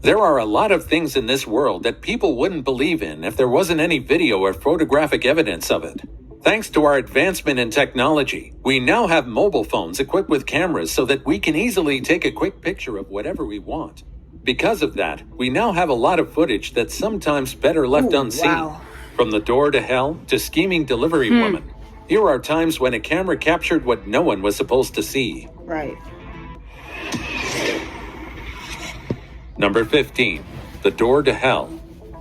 There are a lot of things in this world that people wouldn't believe in if there wasn't any video or photographic evidence of it. Thanks to our advancement in technology, we now have mobile phones equipped with cameras so that we can easily take a quick picture of whatever we want. Because of that, we now have a lot of footage that's sometimes better left unseen. Wow. From the door to hell to scheming delivery woman, here are times when a camera captured what no one was supposed to see. Right. Number 15. The door to hell.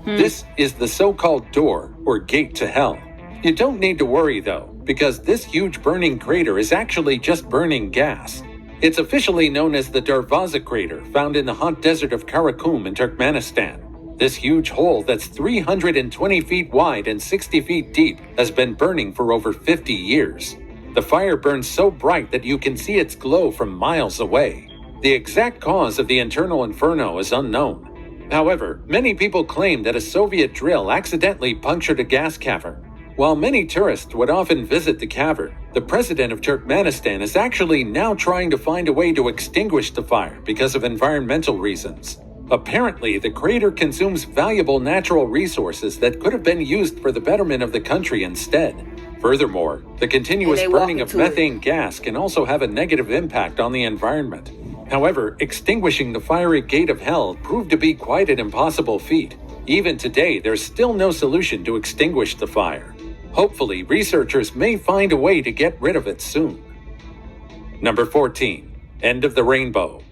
This is the so-called door or gate to hell. You don't need to worry though, because this huge burning crater is actually just burning gas. It's officially known as the Darvaza crater, found in the hot desert of Karakum in Turkmenistan. This huge hole that's 320 feet wide and 60 feet deep has been burning for over 50 years. The fire burns so bright that you can see its glow from miles away. The exact cause of the internal inferno is unknown. However, many people claim that a Soviet drill accidentally punctured a gas cavern. While many tourists would often visit the cavern, the president of Turkmenistan is actually now trying to find a way to extinguish the fire because of environmental reasons. Apparently, the crater consumes valuable natural resources that could have been used for the betterment of the country instead. Furthermore, the continuous burning of methane gas can also have a negative impact on the environment. However, extinguishing the fiery gate of hell proved to be quite an impossible feat. Even today, there's still no solution to extinguish the fire. Hopefully, researchers may find a way to get rid of it soon. Number 14. End of the rainbow.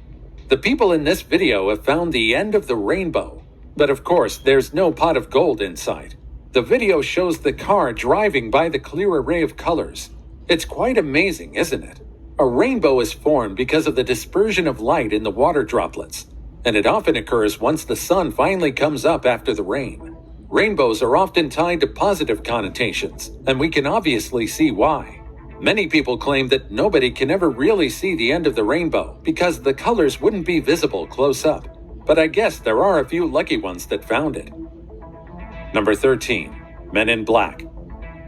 The people in this video have found the end of the rainbow. But of course, there's no pot of gold in sight. The video shows the car driving by the clear array of colors. It's quite amazing, isn't it? A rainbow is formed because of the dispersion of light in the water droplets, and it often occurs once the sun finally comes up after the rain. Rainbows are often tied to positive connotations, and we can obviously see why. Many people claim that nobody can ever really see the end of the rainbow because the colors wouldn't be visible close up, but I guess there are a few lucky ones that found it. Number 13. Men in Black.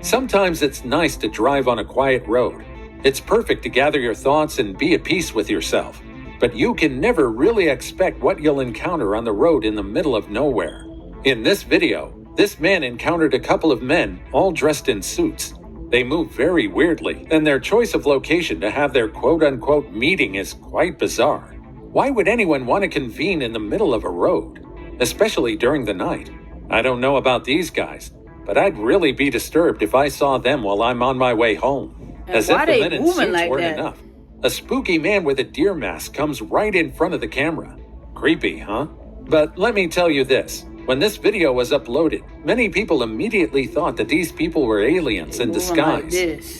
Sometimes it's nice to drive on a quiet road. It's perfect to gather your thoughts and be at peace with yourself. But you can never really expect what you'll encounter on the road in the middle of nowhere. In this video, this man encountered a couple of men all dressed in suits. They move very weirdly, and their choice of location to have their quote-unquote meeting is quite bizarre. Why would anyone want to convene in the middle of a road, especially during the night? I don't know about these guys, but I'd really be disturbed if I saw them while I'm on my way home. As if the men in suits weren't enough. A spooky man with a deer mask comes right in front of the camera. Creepy, huh? But let me tell you this. When this video was uploaded, many people immediately thought that these people were aliens in disguise.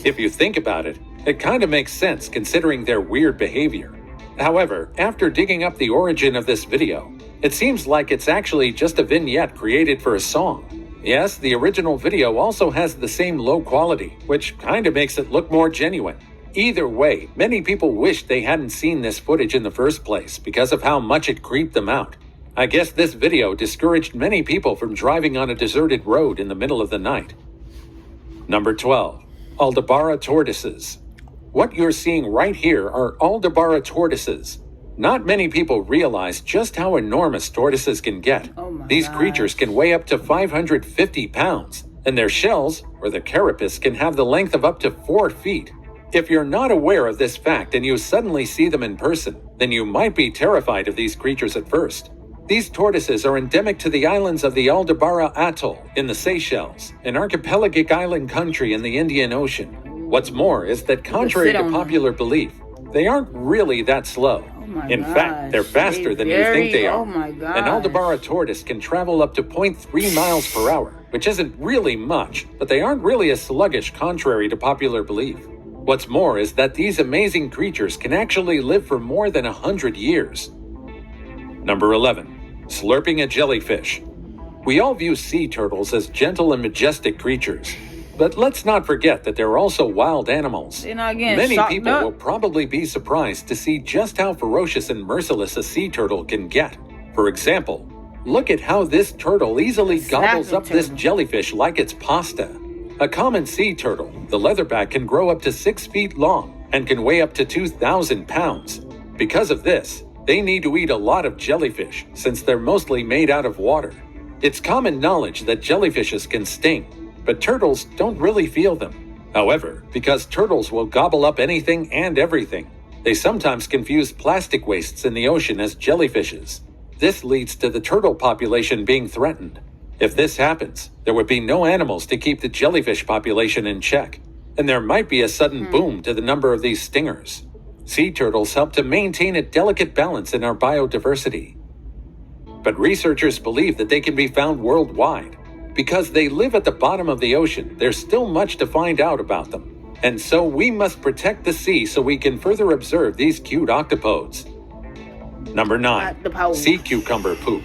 If you think about it, it kind of makes sense considering their weird behavior. However, after digging up the origin of this video, it seems like it's actually just a vignette created for a song. Yes, the original video also has the same low quality, which kind of makes it look more genuine. Either way, many people wish they hadn't seen this footage in the first place because of how much it creeped them out. I guess this video discouraged many people from driving on a deserted road in the middle of the night. Number 12. Aldabara tortoises. What you're seeing right here are Aldabara tortoises. Not many people realize just how enormous tortoises can get. These creatures can weigh up to 550 pounds, and their shells, or the carapace, can have the length of up to 4 feet. If you're not aware of this fact and you suddenly see them in person, then you might be terrified of these creatures at first. These tortoises are endemic to the islands of the Aldabara Atoll in the Seychelles, an archipelagic island country in the Indian Ocean. What's more is that contrary to popular belief, they aren't really that slow. In fact, they're faster than you think they are. An Aldabara tortoise can travel up to 0.3 miles per hour, which isn't really much, but they aren't really as sluggish contrary to popular belief. What's more is that these amazing creatures can actually live for more than 100 years. Number 11. Slurping a jellyfish. We all view sea turtles as gentle and majestic creatures. But let's not forget that they're also wild animals. Many people will probably be surprised to see just how ferocious and merciless a sea turtle can get. For example, look at how this turtle easily gobbles up this jellyfish like it's pasta. A common sea turtle, the leatherback, can grow up to 6 feet long and can weigh up to 2,000 pounds. Because of this, They need to eat a lot of jellyfish since they're mostly made out of water. It's common knowledge that jellyfishes can sting, but turtles don't really feel them. However, because turtles will gobble up anything and everything, they sometimes confuse plastic wastes in the ocean as jellyfishes. This leads to the turtle population being threatened. If this happens, there would be no animals to keep the jellyfish population in check, and there might be a sudden boom to the number of these stingers. Sea turtles help to maintain a delicate balance in our biodiversity. But researchers believe that they can be found worldwide. Because they live at the bottom of the ocean, there's still much to find out about them. And so we must protect the sea so we can further observe these cute octopodes. Number 9. Sea cucumber poop.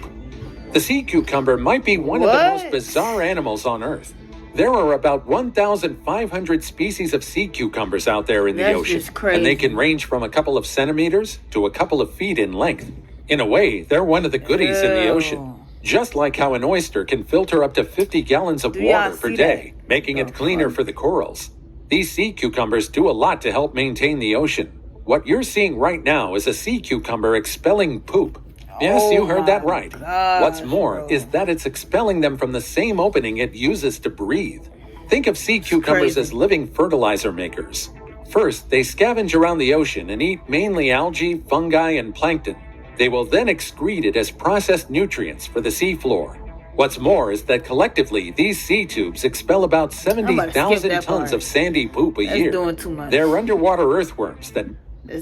The sea cucumber might be one of the most bizarre animals on Earth. There are about 1,500 species of sea cucumbers out there in the ocean, and they can range from a couple of centimeters to a couple of feet in length. In a way, they're one of the goodies in the ocean. Just like how an oyster can filter up to 50 gallons of water per day, making it cleaner for the corals. These sea cucumbers do a lot to help maintain the ocean. What you're seeing right now is a sea cucumber expelling poop. Yes, you heard that right. What's more is that it's expelling them from the same opening it uses to breathe. Think of sea cucumbers as living fertilizer makers. First, they scavenge around the ocean and eat mainly algae, fungi, and plankton. They will then excrete it as processed nutrients for the seafloor. What's more is that collectively, these sea tubes expel about 70,000 tons of sandy poop a year. Doing too much. They're underwater earthworms that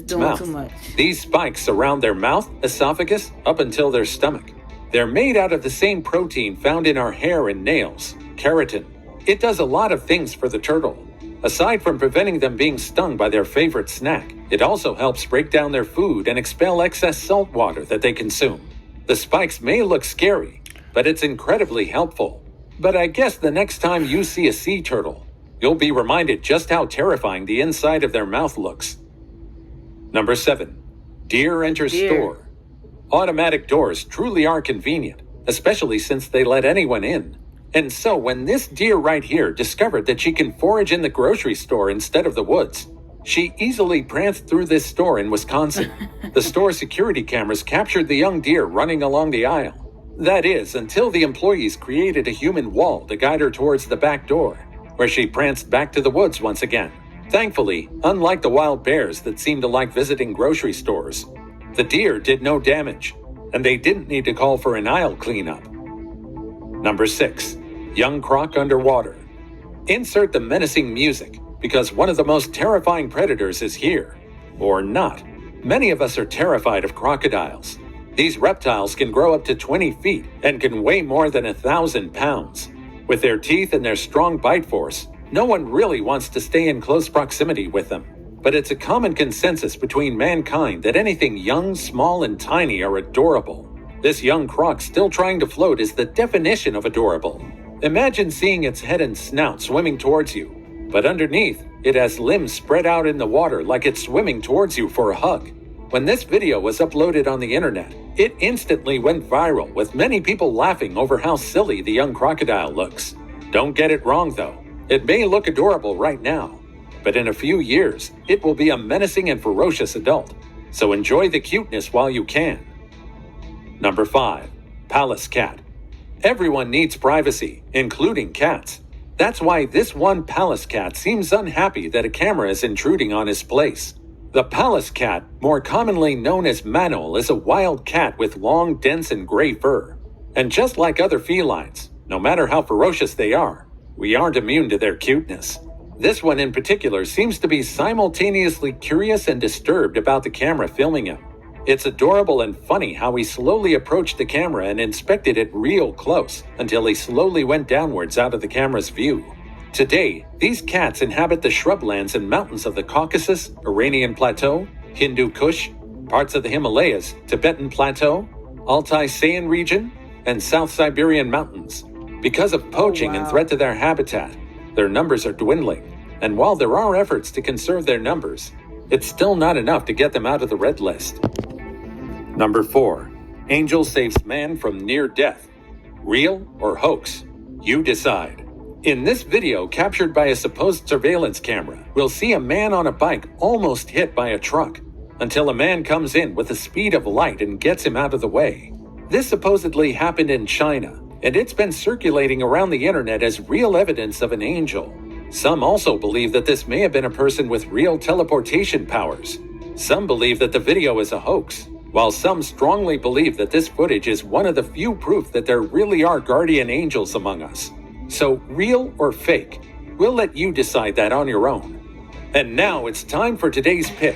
Too much. These spikes surround their mouth, esophagus, up until their stomach. They're made out of the same protein found in our hair and nails, keratin. It does a lot of things for the turtle. Aside from preventing them being stung by their favorite snack, it also helps break down their food and expel excess salt water that they consume. The spikes may look scary, but it's incredibly helpful. But I guess the next time you see a sea turtle, you'll be reminded just how terrifying the inside of their mouth looks. Number 7. Deer enter store. Automatic doors truly are convenient, especially since they let anyone in. And so when this deer right here discovered that she can forage in the grocery store instead of the woods, she easily pranced through this store in Wisconsin. The store security cameras captured the young deer running along the aisle. That is, until the employees created a human wall to guide her towards the back door, where she pranced back to the woods once again. Thankfully, unlike the wild bears that seem to like visiting grocery stores, the deer did no damage, and they didn't need to call for an aisle cleanup. Number 6. Young croc underwater. Insert the menacing music, because one of the most terrifying predators is here. Or not. Many of us are terrified of crocodiles. These reptiles can grow up to 20 feet and can weigh more than 1,000 pounds. With their teeth and their strong bite force, no one really wants to stay in close proximity with them. But it's a common consensus between mankind that anything young, small, and tiny are adorable. This young croc still trying to float is the definition of adorable. Imagine seeing its head and snout swimming towards you, but underneath, it has limbs spread out in the water like it's swimming towards you for a hug. When this video was uploaded on the internet, it instantly went viral, with many people laughing over how silly the young crocodile looks. Don't get it wrong though, it may look adorable right now, but in a few years, it will be a menacing and ferocious adult. So enjoy the cuteness while you can. Number 5. Pallas cat. Everyone needs privacy, including cats. That's why this one Pallas cat seems unhappy that a camera is intruding on his place. The Pallas cat, more commonly known as Manol, is a wild cat with long, dense, and gray fur. And just like other felines, no matter how ferocious they are, we aren't immune to their cuteness. This one in particular seems to be simultaneously curious and disturbed about the camera filming him. It's adorable and funny how he slowly approached the camera and inspected it real close until he slowly went downwards out of the camera's view. Today, these cats inhabit the shrublands and mountains of the Caucasus, Iranian Plateau, Hindu Kush, parts of the Himalayas, Tibetan Plateau, Altai Sayan region, and South Siberian mountains. Because of poaching and threat to their habitat, their numbers are dwindling, and while there are efforts to conserve their numbers, it's still not enough to get them out of the red list. Number 4. Angel saves man from near death. Real or hoax? You decide. In this video captured by a supposed surveillance camera, we'll see a man on a bike almost hit by a truck. until a man comes in with the speed of light and gets him out of the way. This supposedly happened in China, and it's been circulating around the internet as real evidence of an angel. Some also believe that this may have been a person with real teleportation powers. Some believe that the video is a hoax, while some strongly believe that this footage is one of the few proof that there really are guardian angels among us. So, real or fake? We'll let you decide that on your own. And now it's time for today's pick.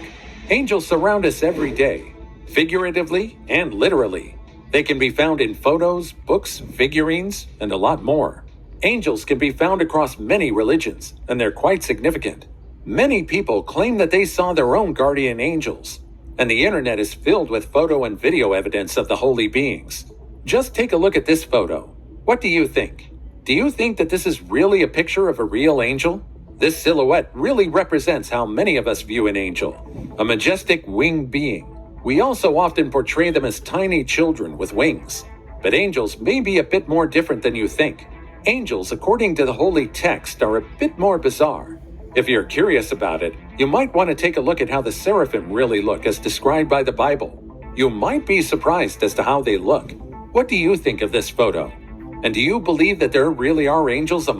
Angels surround us every day, figuratively and literally. They can be found in photos, books, figurines, and a lot more. Angels can be found across many religions, and they're quite significant. Many people claim that they saw their own guardian angels, and the internet is filled with photo and video evidence of the holy beings. Just take a look at this photo. What do you think? Do you think that this is really a picture of a real angel? This silhouette really represents how many of us view an angel, a majestic winged being. We also often portray them as tiny children with wings. But angels may be a bit more different than you think. Angels, according to the holy text, are a bit more bizarre. If you're curious about it, you might want to take a look at how the seraphim really look as described by the Bible. You might be surprised as to how they look. What do you think of this photo? And do you believe that there really are angels among